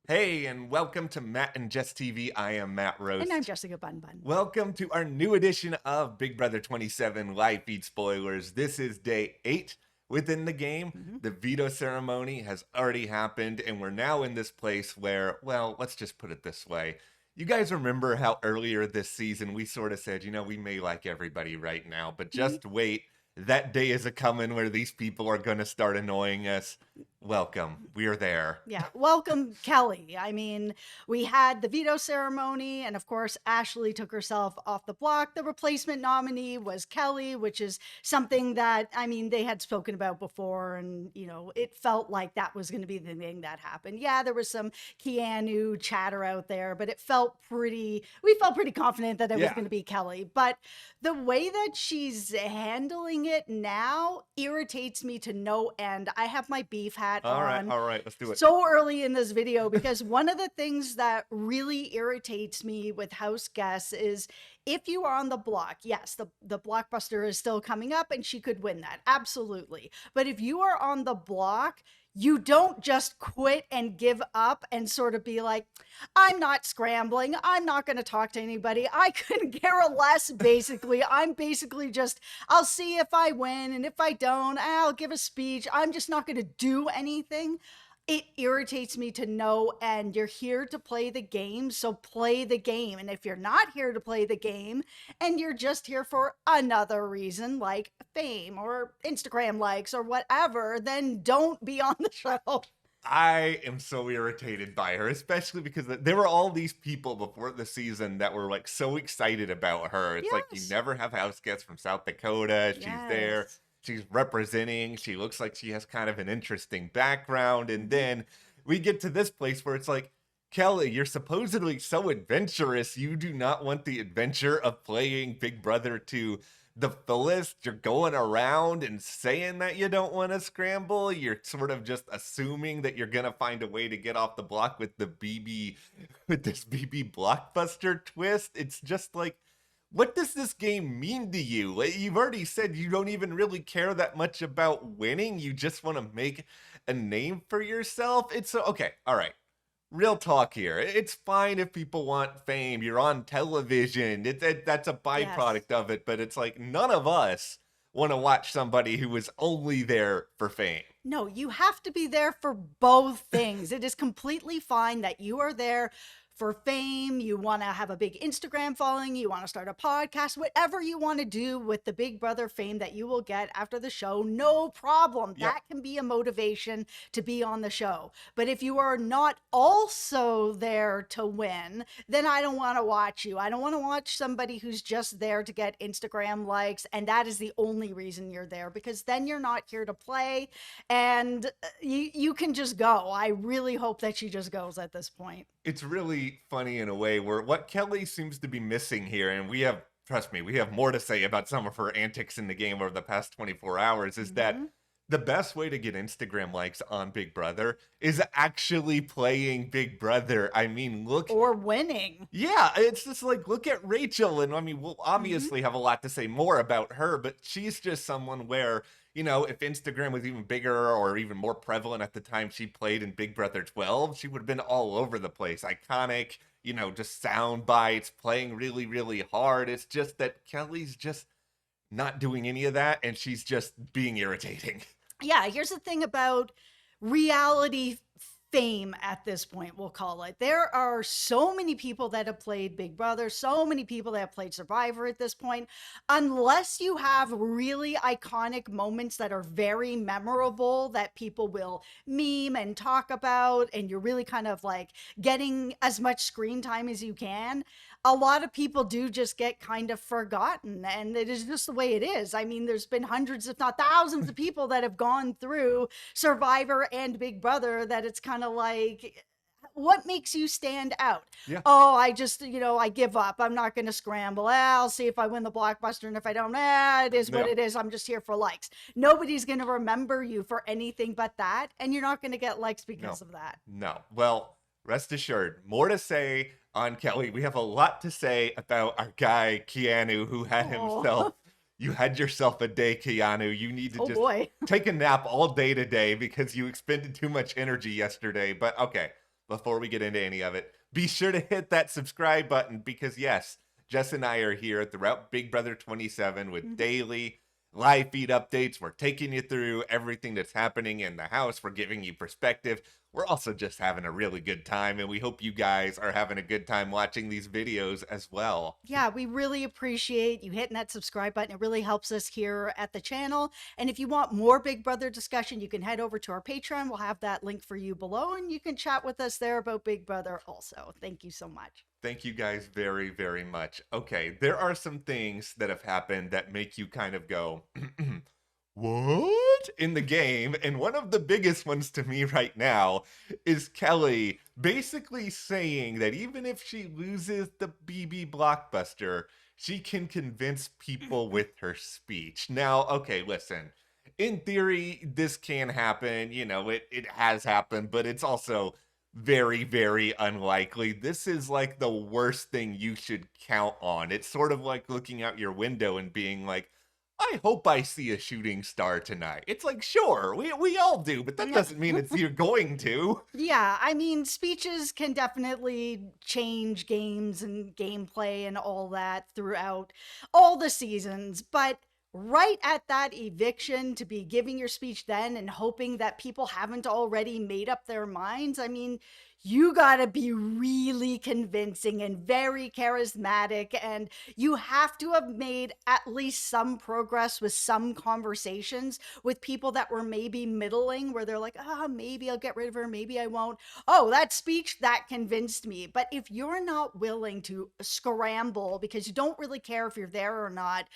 Hey, and welcome to Matt and Jess TV. I am Matt And I'm Roast. Jessica Bun Bun. Welcome to our new edition of Big Brother 27 live feed spoilers. This is day 8 within the game. Mhm. The veto ceremony has already happened, and we're now in this place where, well, let's just put it this way. You guys remember how earlier this season we sort of said, we may like everybody right now, but Mhm. just wait. That day is a coming where these people are going to start annoying us. Welcome. We're there. Yeah, welcome, Kelley. I mean, we had the veto ceremony, and of course, Ashley took herself off the block. The replacement nominee was Kelley, which is something that, I mean, they had spoken about before, and, it felt like that was going to be the thing that happened. Yeah, there was some Keanu chatter out there, but we felt pretty confident that it was Yeah. going to be Kelley. But the way that she's handling it now irritates me to no end. I have my beef hat on All right, let's do it. so early in this video because one of the things that really irritates me with house guests is if you are on the block, yes, the blockbuster is still coming up and she could win that. Absolutely. But if you are on the block, you don't just quit and give up and sort of be like, I'm not scrambling. I'm not going to talk to anybody. I couldn't care less, basically. I'm basically just, I'll see if I win. And if I don't, I'll give a speech. I'm just not going to do anything. It irritates me to no end. You're here to play the game, so play the game. And if you're not here to play the game and you're just here for another reason like fame or Instagram likes or whatever, then don't be on the show. I am so irritated by her, especially because there were all these people before the season that were like so excited about her. It's like you Yes. never have house guests from South Dakota. She's there. Yes. She's representing. She looks like she has kind of an interesting background. And Mhm. then we get to this place where it's like, Kelley, you're supposedly so adventurous. You do not want the adventure of playing Big Brother to the fullest. You're going around and saying that you don't want to scramble. You're sort of just assuming that you're gonna find a way to get off the block with this BB blockbuster twist. It's just like, what does this game mean to you? You've already said you don't even really care that much about winning. You just want to make a name for yourself. It's okay. All right. Real talk here. It's fine if people want fame. You're on television. That's a Yes. byproduct of it, but it's like none of us want to watch somebody who is only there for fame. No, you have to be there for both things. It is completely fine that you are there for fame. You want to have a big Instagram following. You want to start a podcast, whatever you want to do with the Big Brother fame that you will get after the show. No problem. Yep. That can be a motivation to be on the show. But if you are not also there to win, then I don't want to watch you. I don't want to watch somebody who's just there to get Instagram likes. And that is the only reason you're there, because then you're not here to play and you can just go. I really hope that she just goes at this point. It's really funny in a way where what Kelley seems to be missing here, and trust me, we have more to say about some of her antics in the game over the past 24 hours, is that Mhm. the best way to get Instagram likes on Big Brother is actually playing Big Brother. I mean, look. Or winning. Yeah, it's just like, look at Rachel. And I mean, we'll Mhm. obviously have a lot to say more about her, but she's just someone where, if Instagram was even bigger or even more prevalent at the time she played in Big Brother 12, she would have been all over the place. Iconic, just sound bites, playing really, really hard. It's just that Kelley's just not doing any of that, and she's just being irritating. Yeah, here's the thing about reality fame at this point, we'll call it. There are so many people that have played Big Brother, so many people that have played Survivor at this point. Unless you have really iconic moments that are very memorable that people will meme and talk about, and you're really kind of like getting as much screen time as you can, a lot of people do just get kind of forgotten, and it is just the way it is. I mean, there's been hundreds if not thousands of people that have gone through Survivor and Big Brother that it's kind of like, what makes you stand out? Yeah. Oh, I just, I give up. I'm not going to scramble. I'll see if I win the blockbuster. And if I don't, it is what Yeah. it is. I'm just here for likes. Nobody's going to remember you for anything but that. And you're not going to get likes because No. of that. No. Well, rest assured, more to say on Kelley. We have a lot to say about our guy, Keanu, who had himself. Oh, You had yourself a day, Keanu. You need to oh just boy. take a nap all day today because you expended too much energy yesterday. But okay, before we get into any of it, be sure to hit that subscribe button because, yes, Jess and I are here throughout Big Brother 27 with Mhm. daily live feed updates. We're taking you through everything that's happening in the house. We're giving you perspective. We're also just having a really good time, and we hope you guys are having a good time watching these videos as well. Yeah, we really appreciate you hitting that subscribe button. It really helps us here at the channel. And if you want more Big Brother discussion, you can head over to our Patreon. We'll have that link for you below, and you can chat with us there about Big Brother also. Thank you so much. Thank you guys very, very much. Okay, there are some things that have happened that make you kind of go, what? In the game. And one of the biggest ones to me right now is Kelley basically saying that even if she loses the BB blockbuster, she can convince people with her speech. Now, okay, listen. In theory, this can happen. You know, it has happened, but it's also very, very unlikely. This is like the worst thing you should count on. It's sort of like looking out your window and being like, I hope I see a shooting star tonight. It's like, sure, we all do, but that doesn't mean it's you're going to. Yeah, I mean, speeches can definitely change games and gameplay and all that throughout all the seasons, but right at that eviction to be giving your speech then and hoping that people haven't already made up their minds, I mean, you gotta be really convincing and very charismatic, and you have to have made at least some progress with some conversations with people that were maybe middling, where they're like, ah, maybe I'll get rid of her, maybe I won't. Oh, that speech, that convinced me. But if you're not willing to scramble because you don't really care if you're there or not,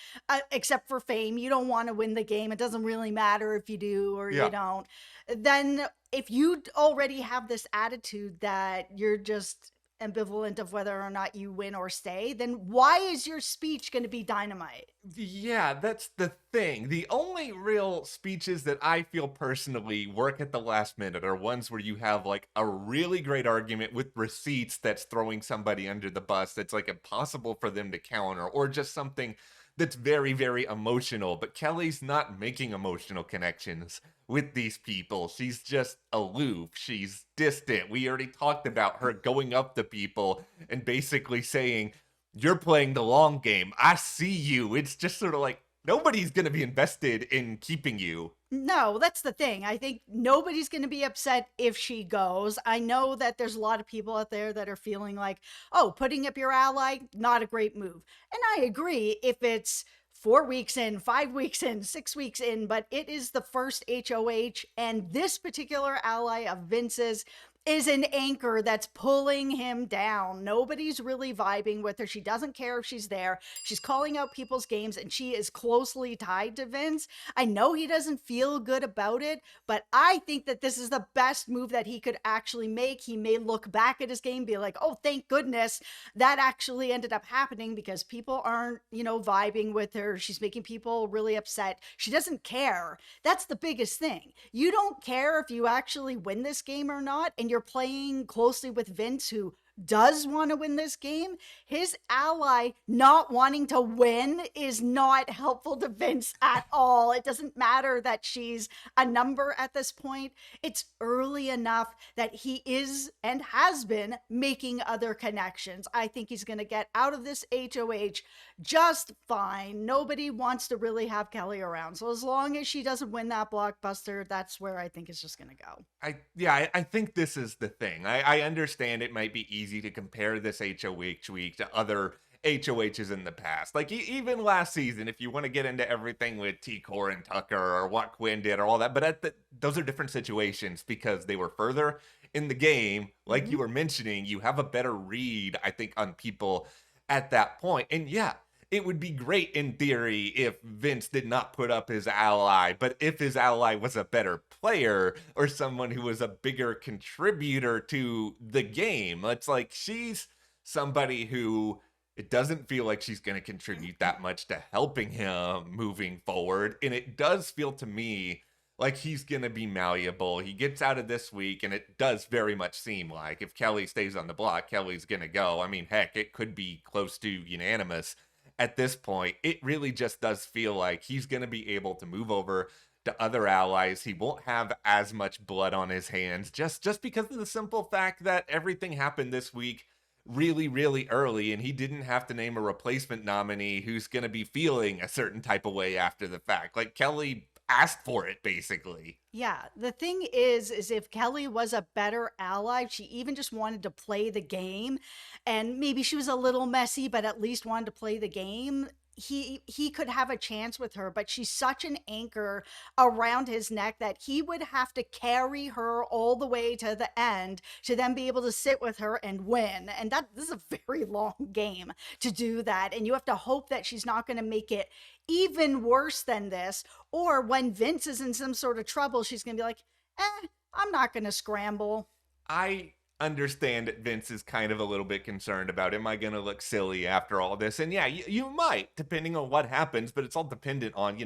except for fame, you don't want to win the game. It doesn't really matter if you do or you Yeah. don't. Then if you already have this attitude that you're just ambivalent of whether or not you win or stay, then why is your speech going to be dynamite? Yeah, that's the thing. The only real speeches that I feel personally work at the last minute are ones where you have like a really great argument with receipts that's throwing somebody under the bus that's like impossible for them to counter, or just something that's very, very emotional. But Kelley's not making emotional connections with these people. She's just aloof. She's distant. We already talked about her going up to people and basically saying, you're playing the long game. I see you. It's just sort of like nobody's going to be invested in keeping you. No, that's the thing. I think nobody's going to be upset if she goes. I know that there's a lot of people out there that are feeling like, oh, putting up your ally, not a great move. And I agree if it's 4 weeks in, 5 weeks in, 6 weeks in, but it is the first HOH, and this particular ally of Vince's is an anchor that's pulling him down. Nobody's really vibing with her. She doesn't care if she's there. She's calling out people's games, and she is closely tied to Vince. I know he doesn't feel good about it, but I think that this is the best move that he could actually make. He may look back at his game, be like, oh, thank goodness that actually ended up happening because people aren't, vibing with her. She's making people really upset. She doesn't care. That's the biggest thing. You don't care if you actually win this game or not, and you're playing closely with Vince, who does want to win this game. His ally not wanting to win is not helpful to Vince at all. It doesn't matter that she's a number at this point. It's early enough that he is and has been making other connections. I think he's going to get out of this HOH just fine. Nobody wants to really have Kelley around. So as long as she doesn't win that blockbuster, that's where I think it's just going to go. I think this is the thing. I understand it might be easy to compare this HOH week to other HOHs in the past. Like even last season, if you want to get into everything with T-Core and Tucker or what Quinn did or all that, but those are different situations because they were further in the game. Like you were mentioning, you have a better read, I think, on people at that point. And yeah, it would be great in theory if Vince did not put up his ally, but if his ally was a better player or someone who was a bigger contributor to the game. It's like she's somebody who it doesn't feel like she's going to contribute that much to helping him moving forward. And it does feel to me like he's going to be malleable. He gets out of this week, and it does very much seem like if Kelley stays on the block, Kelley's going to go. I mean, heck, it could be close to unanimous at this point. It really just does feel like he's going to be able to move over to other allies, he won't have as much blood on his hands just because of the simple fact that everything happened this week really, really early, and he didn't have to name a replacement nominee who's going to be feeling a certain type of way after the fact. Like, Kelley asked for it, basically. Yeah, the thing is if Kelley was a better ally, if she even just wanted to play the game, and maybe she was a little messy, but at least wanted to play the game, he could have a chance with her. But she's such an anchor around his neck that he would have to carry her all the way to the end to then be able to sit with her and win. And this is a very long game to do that. And you have to hope that she's not going to make it even worse than this, or when Vince is in some sort of trouble, she's gonna be like, I'm not gonna scramble. I understand that Vince is kind of a little bit concerned about, am I going to look silly after all this? And yeah, you might, depending on what happens, but it's all dependent on,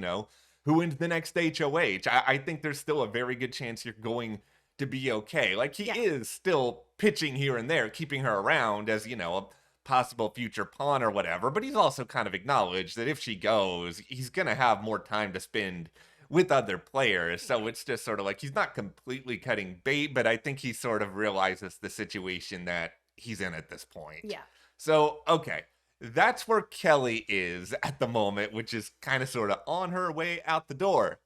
who wins the next HOH. I think there's still a very good chance you're going to be okay. Like, he is still pitching here and there, keeping her around as, a possible future pawn or whatever, but he's also kind of acknowledged that if she goes, he's going to have more time to spend with other players. So it's just sort of like he's not completely cutting bait, but I think he sort of realizes the situation that he's in at this point. Yeah. So, okay. That's where Kelley is at the moment, which is kind of sort of on her way out the door.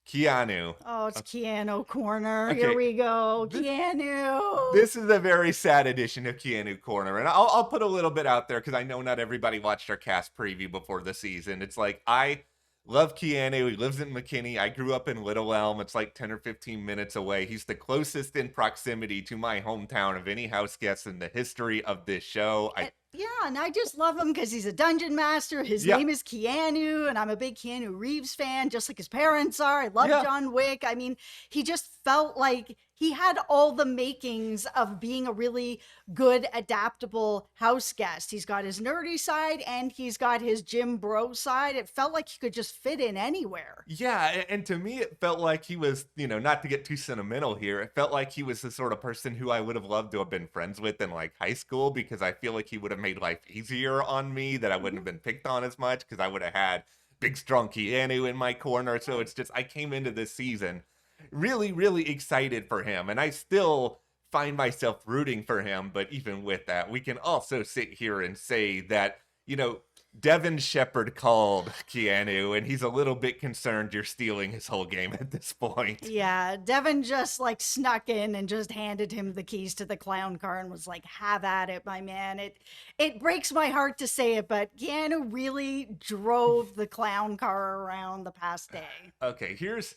Keanu. Oh, it's Keanu Corner. Okay. Here we go. Keanu. This is a very sad edition of Keanu Corner. And I'll put a little bit out there because I know not everybody watched our cast preview before the season. It's like, I love Keanu. He lives in McKinney. I grew up in Little Elm. It's like 10 or 15 minutes away. He's the closest in proximity to my hometown of any house guest in the history of this show. Yeah, and I just love him because he's a dungeon master. His name is Keanu, and I'm a big Keanu Reeves fan, just like his parents are. I love John Wick. I mean, he just felt like he had all the makings of being a really good, adaptable house guest. He's got his nerdy side, and he's got his gym bro side. It felt like he could just fit in anywhere. Yeah, and to me, it felt like he was, not to get too sentimental here, it felt like he was the sort of person who I would have loved to have been friends with in, like, high school, because I feel like he would have made life easier on me, that I wouldn't have been picked on as much, because I would have had big, strong Keanu in my corner. So it's just, I came into this season really, really excited for him, and I still find myself rooting for him. But even with that, we can also sit here and say that, Devin Shepard called Keanu, and he's a little bit concerned you're stealing his whole game at this point. Yeah, Devin just snuck in and just handed him the keys to the clown car and was like, have at it, my man. It breaks my heart to say it, but Keanu really drove the clown car around the past day. Okay, here's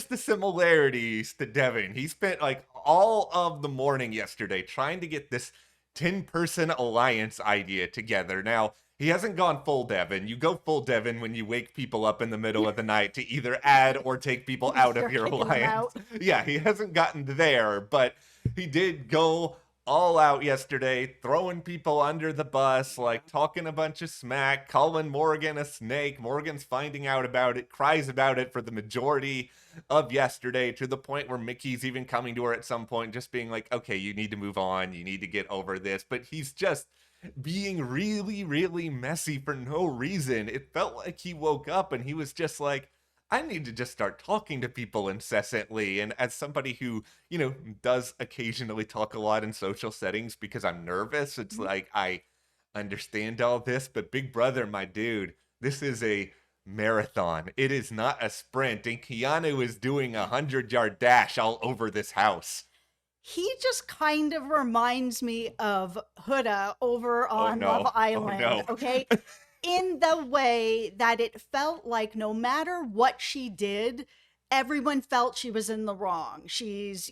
the similarities to Devin. He spent all of the morning yesterday trying to get this 10-person alliance idea together. Now, he hasn't gone full Devin. You go full Devin when you wake people up in the middle of the night to either add or take people out of your alliance. Yeah, he hasn't gotten there, but he did go all out yesterday, throwing people under the bus, talking a bunch of smack, calling Morgan a snake. Morgan's finding out about it, cries about it for the majority of yesterday, to the point where Mickey's even coming to her at some point, just being like, okay, you need to move on. You need to get over this. But he's just being really, really messy for no reason. It felt like he woke up and he was just like, I need to just start talking to people incessantly. And as somebody who, does occasionally talk a lot in social settings because I'm nervous, it's like, I understand all this, but Big Brother, my dude, this is a marathon. It is not a sprint. And Keanu is doing a 100-yard dash all over this house. He just kind of reminds me of Huda over on Love Island, okay? In the way that it felt like no matter what she did, everyone felt she was in the wrong. She's,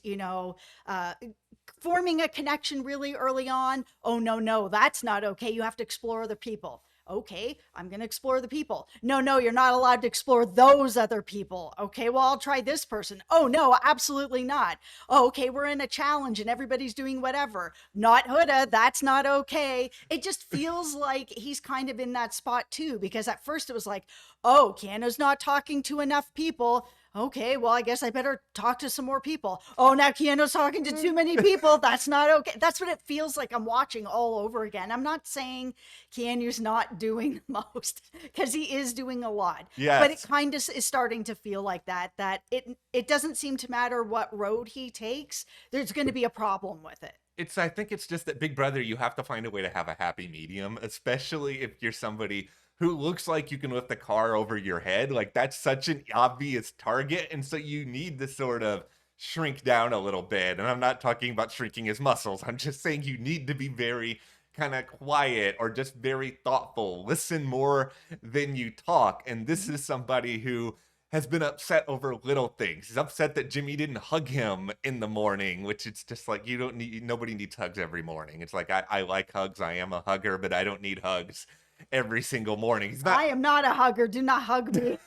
forming a connection really early on. Oh, no, that's not okay. You have to explore other people. Okay, I'm going to explore the people. No, you're not allowed to explore those other people. Okay, well, I'll try this person. Oh, no, absolutely not. Oh, okay, we're in a challenge and everybody's doing whatever. Not Huda, that's not okay. It just feels like he's kind of in that spot too, because at first it was like, oh, Keanu's not talking to enough people. okay, well, I guess I better talk to some more people. Oh, now Keanu's talking to too many people. That's not okay. That's what it feels like I'm watching all over again. I'm not saying Keanu's not doing the most, because he is doing a lot. But it Yes. kind of is starting to feel like that it doesn't seem to matter what road he takes, there's going to be a problem with it. I think it's just that Big Brother, you have to find a way to have a happy medium, especially if you're somebody who looks like you can lift the car over your head. Like that's such an obvious target. And so you need to sort of shrink down a little bit. And I'm not talking about shrinking his muscles. I'm just saying you need to be very kind of quiet or just very thoughtful. Listen more than you talk. And this is somebody who has been upset over little things. He's upset that Jimmy didn't hug him in the morning, which it's just like you don't need nobody needs hugs every morning. It's like I like hugs. I am a hugger, but I don't need hugs every single morning. He's not I am not a hugger. Do not hug me.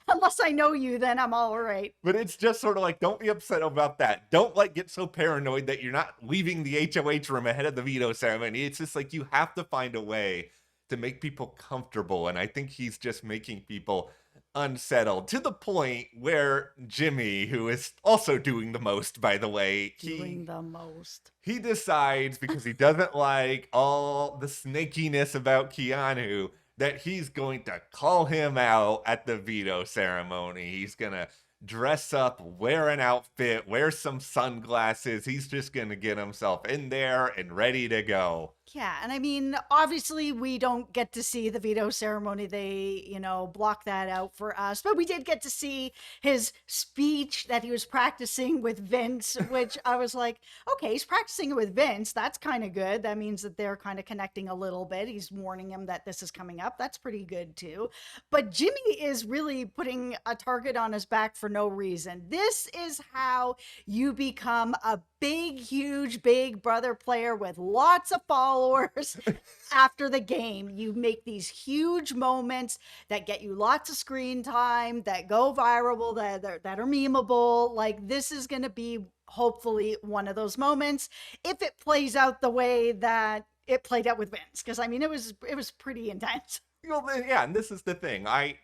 Unless I know you, then I'm all right. but it's just sort of like don't be upset about that. Don't like get so paranoid that you're not leaving the HOH room ahead of the veto ceremony. It's just like you have to find a way to make people comfortable. And I think he's just making people unsettled to the point where Jimmy, who is also doing the most, by the way, Doing the most. he decides because he doesn't like all the snakiness about Keanu that he's going to call him out at the veto ceremony. He's going to dress up, wear an outfit, wear some sunglasses. He's just going to get himself in there and ready to go. Yeah, and I mean, obviously, we don't get to see the veto ceremony. They, block that out for us. But we did get to see his speech that he was practicing with Vince, which I was like, okay, he's practicing it with Vince. That's kind of good. That means that they're kind of connecting a little bit. He's warning him that this is coming up. That's pretty good, too. But Jimmy is really putting a target on his back for no reason. This is how you become a big, huge Big Brother player with lots of followers after the game. You make these huge moments that get you lots of screen time, that go viral, that are memeable. Like, this is going to be hopefully one of those moments if it plays out the way that it played out with Vince. Because, I mean, it was pretty intense. Yeah, and this is the thing. I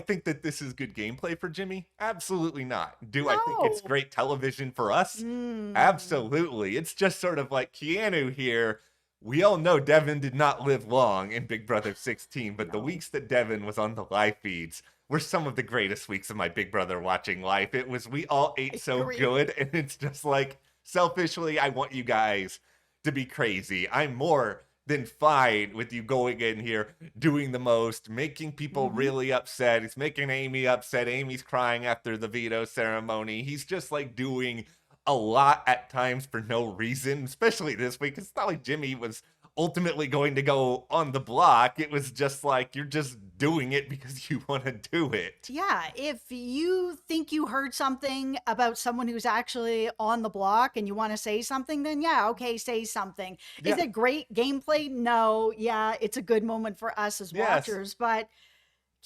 think that this is good gameplay for Jimmy? Absolutely not. Do I think it's No. great television for us? Mm. Absolutely. It's just sort of like Keanu here. We all know Devin did not live long in Big Brother 16, but the No. weeks that Devin was on the live feeds were some of the greatest weeks of my Big Brother watching life. It was, we all ate so agree. good, and it's just like, selfishly, I want you guys to be crazy. I'm more than fine with you going in here, doing the most, making people really upset. He's making Amy upset. Amy's crying after the veto ceremony. He's just like doing a lot at times for no reason, especially this week. It's not like Jimmy was ultimately going to go on the block. It was just like you're just doing it because you want to do it. Yeah, if you think you heard something about someone who's actually on the block and you want to say something, then yeah, okay, say something. Is Yeah. it great gameplay? No. Yeah, it's a good moment for us as Yes. watchers, but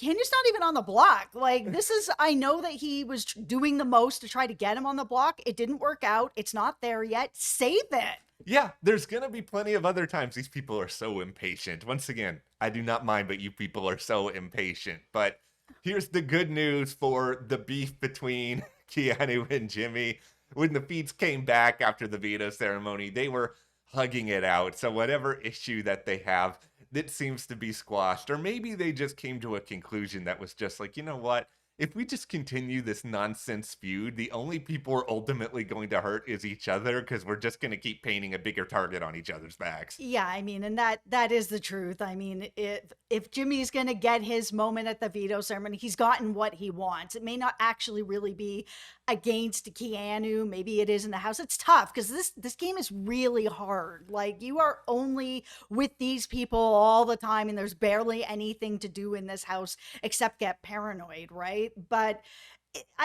Keanu's not even on the block. Like, this is, I know that he was doing the most to try to get him on the block. It didn't work out. It's not there yet. Save it. Yeah, there's going to be plenty of other times. These people are so impatient. Once again, I do not mind, but you people are so impatient. But here's the good news for the beef between Keanu and Jimmy. When the feeds came back after the veto ceremony, they were hugging it out. So whatever issue that they have, that seems to be squashed. Or maybe they just came to a conclusion that was just like, you know what? If we just continue this nonsense feud, the only people we're ultimately going to hurt is each other because we're just going to keep painting a bigger target on each other's backs. Yeah, I mean, and that is the truth. I mean, if Jimmy's going to get his moment at the veto ceremony, he's gotten what he wants. It may not actually really be against Keanu. Maybe it is in the house. It's tough because this game is really hard. Like, you are only with these people all the time, and there's barely anything to do in this house except get paranoid, right? But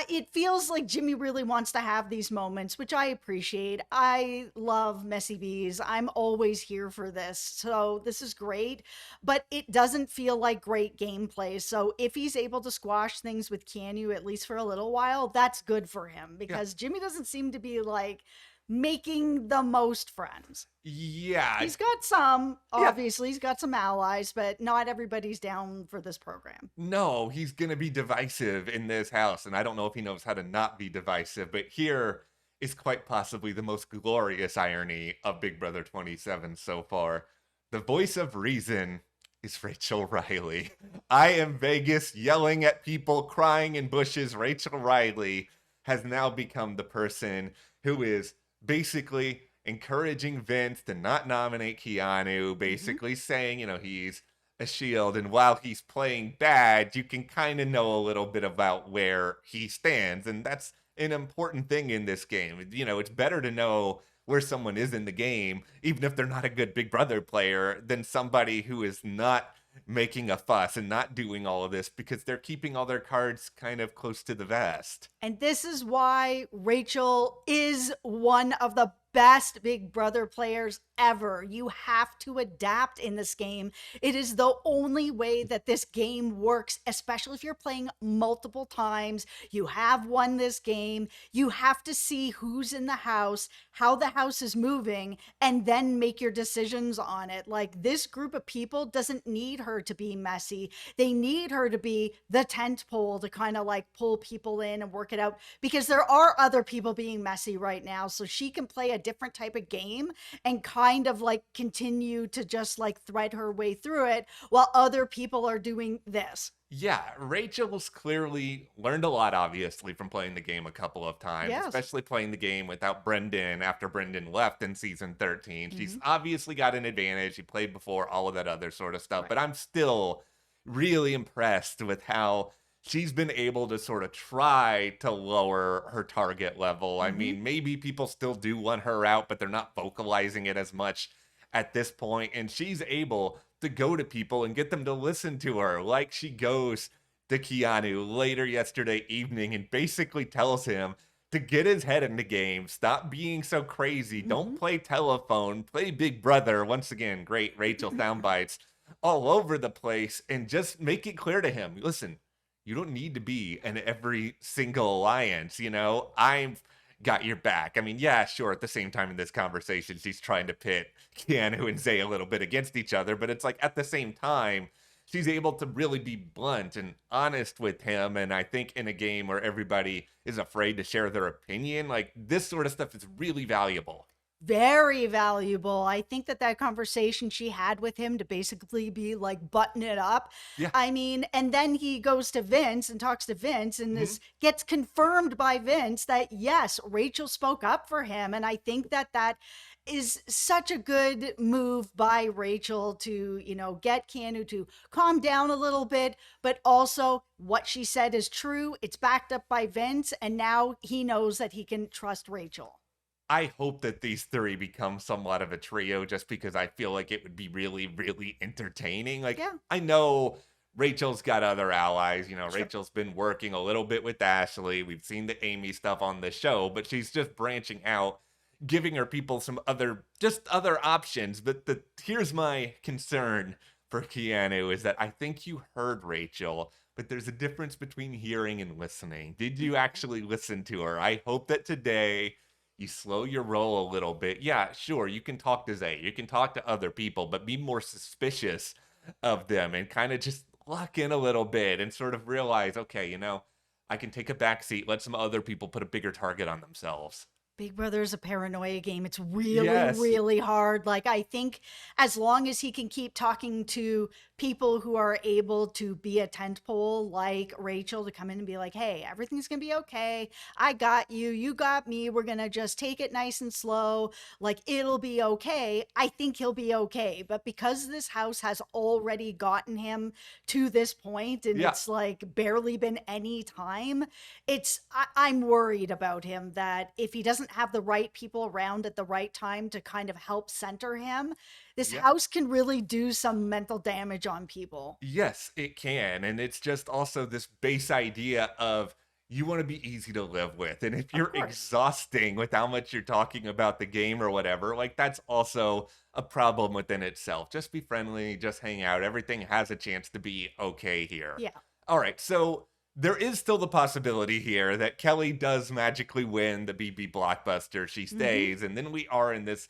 it feels like Jimmy really wants to have these moments, which I appreciate. I love messy bees. I'm always here for this. So this is great, but it doesn't feel like great gameplay. So if he's able to squash things with Keanu, at least for a little while, that's good for him because Jimmy doesn't seem to be like making the most friends. Yeah. He's got some, Yeah. obviously, he's got some allies, but not everybody's down for this program. No, he's gonna be divisive in this house, and I don't know if he knows how to not be divisive, but here is quite possibly the most glorious irony of Big Brother 27 so far. The voice of reason is Rachel Riley. I am Vegas yelling at people, crying in bushes. Rachel Riley has now become the person who is basically encouraging Vince to not nominate Keanu, basically saying, he's a shield, and while he's playing bad, you can kind of know a little bit about where he stands, and that's an important thing in this game. It's better to know where someone is in the game, even if they're not a good Big Brother player, than somebody who is not making a fuss and not doing all of this because they're keeping all their cards kind of close to the vest. And this is why Rachel is one of the best Big Brother players ever. You have to adapt in this game. It is the only way that this game works, especially if you're playing multiple times. You have won this game. You have to see who's in the house, how the house is moving, and then make your decisions on it. Like, this group of people doesn't need her to be messy. They need her to be the tent pole to kind of like pull people in and work it out, because there are other people being messy right now. So she can play a different type of game and kind of like continue to just like thread her way through it while other people are doing this. Yeah, Rachel's clearly learned a lot, obviously, from playing the game a couple of times, Yes. especially playing the game without Brendan after Brendan left in season 13. She's obviously got an advantage. She played before, all of that other sort of stuff. Right. But I'm still really impressed with how she's been able to sort of try to lower her target level. I mean, maybe people still do want her out, but they're not vocalizing it as much at this point, and she's able to go to people and get them to listen to her, like she goes to Keanu later yesterday evening and basically tells him to get his head in the game, stop being so crazy, don't play telephone, play Big Brother. Once again, great Rachel sound bites all over the place, and just make it clear to him, listen, you don't need to be in every single alliance, I've got your back. I mean, yeah, sure, at the same time in this conversation, she's trying to pit Keanu and Zay a little bit against each other, but it's like at the same time, she's able to really be blunt and honest with him. And I think in a game where everybody is afraid to share their opinion, like this sort of stuff is really valuable. Very valuable. I think that conversation she had with him to basically be like, button it up. Yeah. I mean, and then he goes to Vince and talks to Vince, and this gets confirmed by Vince that yes, Rachel spoke up for him. And I think that is such a good move by Rachel to, get Keanu to calm down a little bit, but also what she said is true. It's backed up by Vince, and now he knows that he can trust Rachel. I hope that these three become somewhat of a trio just because I feel like it would be really, really entertaining. Like, Yeah. I know Rachel's got other allies. Sure. Rachel's been working a little bit with Ashley. We've seen the Amy stuff on the show, but she's just branching out, giving her people some other options. But here's my concern for Keanu is that I think you heard Rachel, but there's a difference between hearing and listening. Did you actually listen to her? I hope that today you slow your roll a little bit. Yeah, sure, you can talk to Zay, you can talk to other people, but be more suspicious of them and kind of just lock in a little bit and sort of realize, okay, I can take a back seat, let some other people put a bigger target on themselves. Big Brother is a paranoia game. It's really, Yes. really hard. Like, I think as long as he can keep talking to people who are able to be a tent pole, like Rachel, to come in and be like, hey, everything's going to be okay. I got you. You got me. We're going to just take it nice and slow. Like, it'll be okay. I think he'll be okay. But because this house has already gotten him to this point, and Yeah. it's like barely been any time, I'm worried about him that if he doesn't have the right people around at the right time to kind of help center him, this Yeah. house can really do some mental damage on people. Yes, it can. And it's just also this base idea of you want to be easy to live with. And if you're course. exhausting with how much you're talking about the game or whatever, like that's also a problem within itself. Just be friendly, just hang out. Everything has a chance to be okay here. Yeah. All right. So there is still the possibility here that Kelley does magically win the BB blockbuster. She Hmm. stays, and then we are in this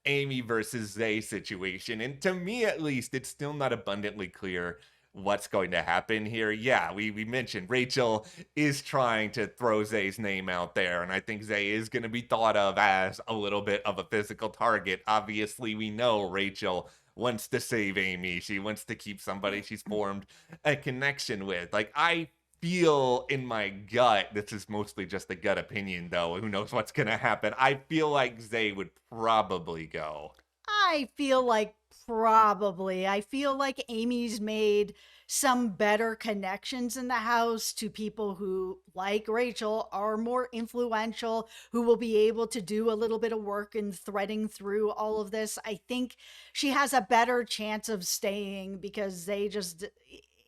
Amy versus Zay situation. And to me, at least, it's still not abundantly clear what's going to happen here. Yeah, we mentioned Rachel is trying to throw Zay's name out there, and I think Zay is going to be thought of as a little bit of a physical target. Obviously, we know Rachel wants to save Amy. She wants to keep somebody she's formed a connection with. Like, I feel in my gut, this is mostly just a gut opinion though, who knows what's gonna happen. I feel like Zay would probably go. I feel like probably. I feel like Amy's made some better connections in the house to people who, like Rachel, are more influential, who will be able to do a little bit of work in threading through all of this. I think she has a better chance of staying because they just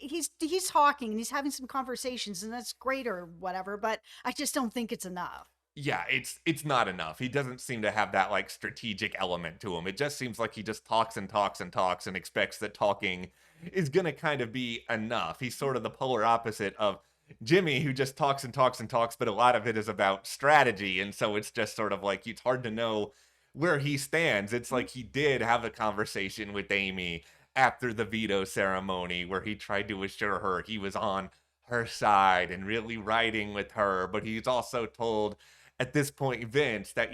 he's talking and he's having some conversations and that's great or whatever, but I just don't think it's enough. Yeah, it's not enough. He doesn't seem to have that like strategic element to him. It just seems like he just talks and talks and talks and expects that talking is gonna kind of be enough. He's sort of the polar opposite of Jimmy, who just talks and talks and talks, but a lot of it is about strategy. And so it's just sort of like it's hard to know where he stands. It's like he did have a conversation with Amy after the veto ceremony where he tried to assure her he was on her side and really riding with her, but he's also told at this point Vince that,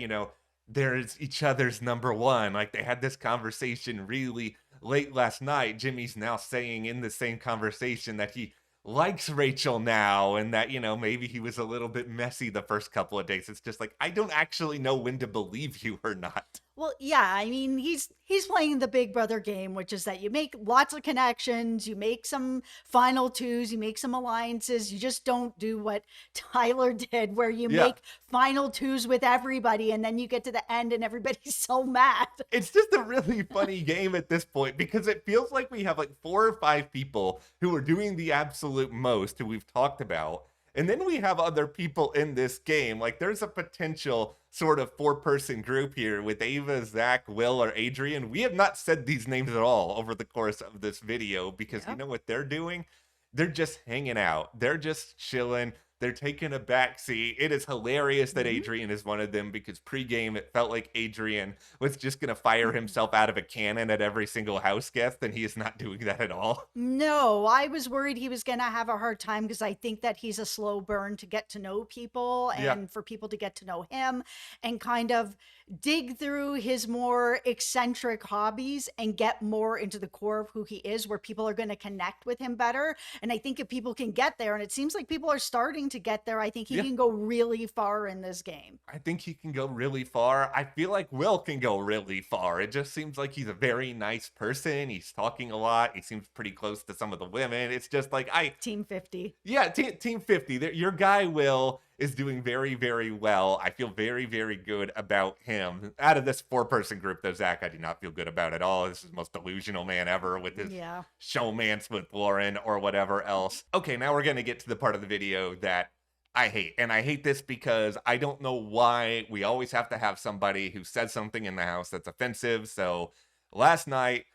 there's each other's number one. Like they had this conversation really late last night. Jimmy's now saying in the same conversation that he likes Rachel now and that, maybe he was a little bit messy the first couple of days. It's just like, I don't actually know when to believe you or not. Well, yeah, I mean, he's playing the Big Brother game, which is that you make lots of connections, you make some final twos, you make some alliances. You just don't do what Tyler did, where you Yeah. make final twos with everybody, and then you get to the end and everybody's so mad. It's just a really funny game at this point because it feels like we have like 4 or 5 people who are doing the absolute most who we've talked about. And then we have other people in this game. Like there's a potential sort of 4-person group here with Ava, Zach, Will, or Adrian. We have not said these names at all over the course of this video because you Yep. know what they're doing? They're just hanging out. They're just chilling. They're taking a back seat. It is hilarious that Mhm. Adrian is one of them because pregame it felt like Adrian was just going to fire himself out of a cannon at every single house guest, and he is not doing that at all. No, I was worried he was going to have a hard time because I think that he's a slow burn to get to know people Yeah. and for people to get to know him and kind of dig through his more eccentric hobbies and get more into the core of who he is, where people are going to connect with him better. And I think if people can get there, and it seems like people are starting to get there, I think he Yeah. can go really far in this game. I think he can go really far. I feel like Will can go really far. It just seems like he's a very nice person. He's talking a lot. He seems pretty close to some of the women. It's just like Team 50. yeah, team 50. Your guy Will is doing very, very well. I feel very, very good about him. Out of this 4-person group, though, Zach, I do not feel good about at all. This is the most delusional man ever with his Yeah. showmance with Lauren or whatever else. Okay, now we're going to get to the part of the video that I hate. And I hate this because I don't know why we always have to have somebody who says something in the house that's offensive. So last night,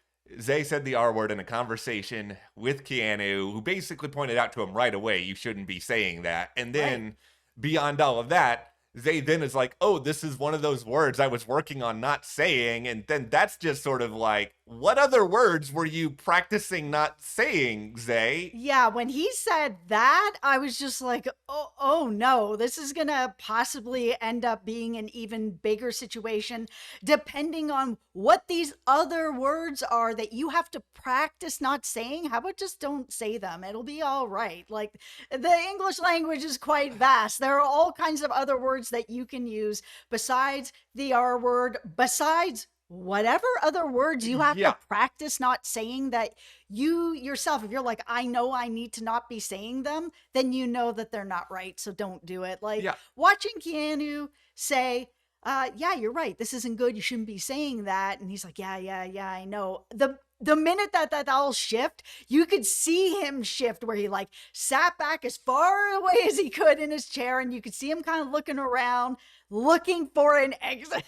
Zay said the R word in a conversation with Keanu, who basically pointed out to him right away, you shouldn't be saying that. And Right. then beyond all of that, Zay then is like, oh, this is one of those words I was working on not saying. And then that's just sort of like, what other words were you practicing not saying, Zay? Yeah, when he said that, I was just like, oh no, this is gonna possibly end up being an even bigger situation, depending on what these other words are that you have to practice not saying. How about just don't say them? It'll be all right. Like the English language is quite vast. There are all kinds of other words that you can use besides the R word, besides whatever other words you have Yeah. to practice not saying, that you yourself, if you're like, I know I need to not be saying them, then you know that they're not right. So don't do it. Like Yeah. watching Keanu say, yeah, you're right. This isn't good. You shouldn't be saying that. And he's like, yeah, I know. The minute that all shift, you could see him shift where he like sat back as far away as he could in his chair, and you could see him kind of looking around, looking for an exit.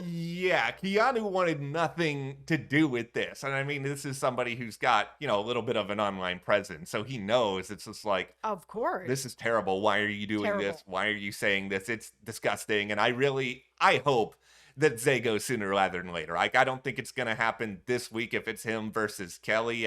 Yeah, Keanu wanted nothing to do with this. And I mean, this is somebody who's got, a little bit of an online presence. So he knows it's just like, Of this course. is terrible. Why are you doing this? Terrible. Why are you saying this? It's disgusting. And I hope that Zay goes sooner rather than later. Like, I don't think it's going to happen this week if it's him versus Kelley.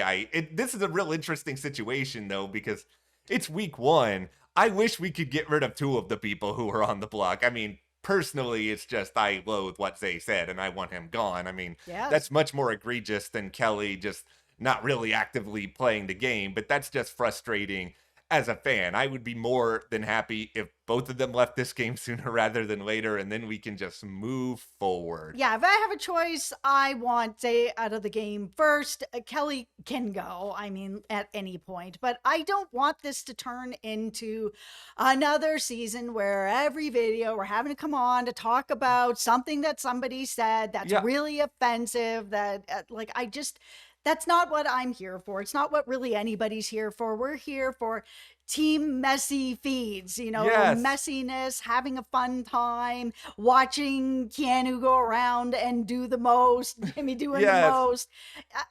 This is a real interesting situation, though, because it's week 1. I wish we could get rid of 2 of the people who are on the block. I mean, personally, it's just I loathe what Zay said and I want him gone. I mean, that's Yes. much more egregious than Kelley just not really actively playing the game, but that's just frustrating as a fan. I would be more than happy if both of them left this game sooner rather than later, and then we can just move forward. Yeah, if I have a choice, I want Zay out of the game first. Kelley can go, I mean, at any point. But I don't want this to turn into another season where every video we're having to come on to talk about something that somebody said that's Yeah. really offensive. That's not what I'm here for. It's not what really anybody's here for. We're here for team messy feeds, Yes. messiness, having a fun time, watching Keanu go around and do the most, Jimmy doing the Yes. most.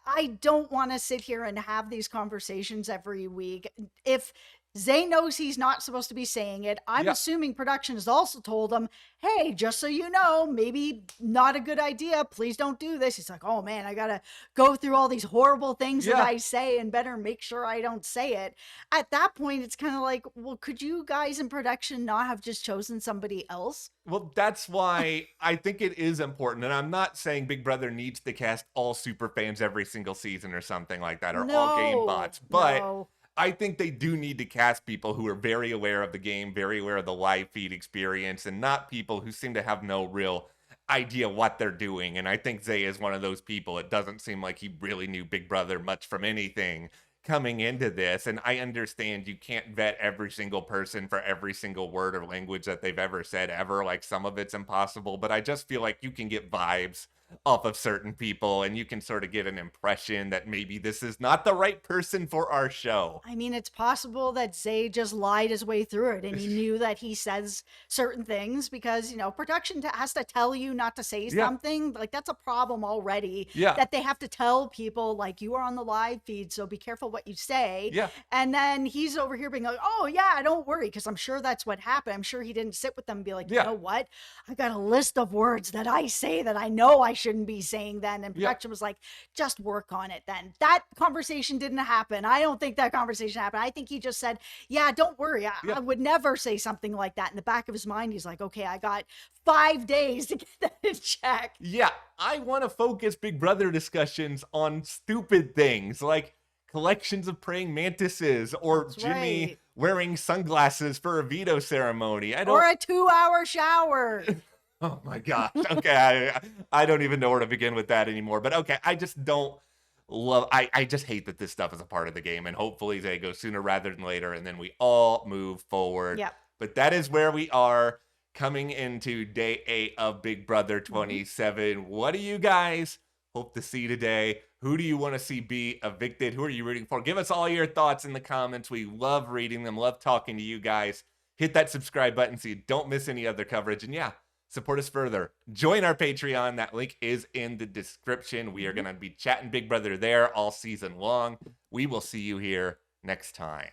I don't want to sit here and have these conversations every week. If Zay knows he's not supposed to be saying it, I'm Yeah. assuming production has also told him, hey, just so you know, maybe not a good idea. Please don't do this. He's like, oh man, I got to go through all these horrible things that Yeah. I say and better make sure I don't say it. At that point, it's kind of like, well, could you guys in production not have just chosen somebody else? Well, that's why I think it is important. And I'm not saying Big Brother needs to cast all super fans every single season or something like that, or all game bots. But no. I think they do need to cast people who are very aware of the game, very aware of the live feed experience, and not people who seem to have no real idea what they're doing. And I think Zay is one of those people. It doesn't seem like he really knew Big Brother much from anything coming into this. And I understand you can't vet every single person for every single word or language that they've ever said ever. Like, some of it's impossible, but I just feel like you can get vibes off of certain people and you can sort of get an impression that maybe this is not the right person for our show. I mean, it's possible that Zay just lied his way through it and he knew that he says certain things because, production has to tell you not to say Yeah. something. Like, that's a problem already. Yeah. That they have to tell people, like, you are on the live feed, so be careful what you say. Yeah. And then he's over here being like, oh, yeah, don't worry, because I'm sure that's what happened. I'm sure he didn't sit with them and be like, Yeah. you know what? I got a list of words that I say that I know I shouldn't be saying then. And Yeah. production was like, just work on it then. That conversation didn't happen. I don't think that conversation happened. I think he just said, yeah, don't worry. Yeah. I would never say something like that. In the back of his mind, he's like, okay, I got 5 days to get that in check. Yeah, I want to focus Big Brother discussions on stupid things like collections of praying mantises or That's Jimmy right. wearing sunglasses for a veto ceremony. I don't. Or a 2-hour shower. Oh my gosh. Okay, I don't even know where to begin with that anymore. But okay, I just don't love. I just hate that this stuff is a part of the game, and hopefully they go sooner rather than later, and then we all move forward. Yep. But that is where we are coming into day 8 of Big Brother 27. What do you guys hope to see today? Who do you want to see be evicted? Who are you rooting for? Give us all your thoughts in the comments. We love reading them, love talking to you guys. Hit that subscribe button so you don't miss any other coverage. And yeah, support us further. Join our Patreon. That link is in the description. We are going to be chatting Big Brother there all season long. We will see you here next time.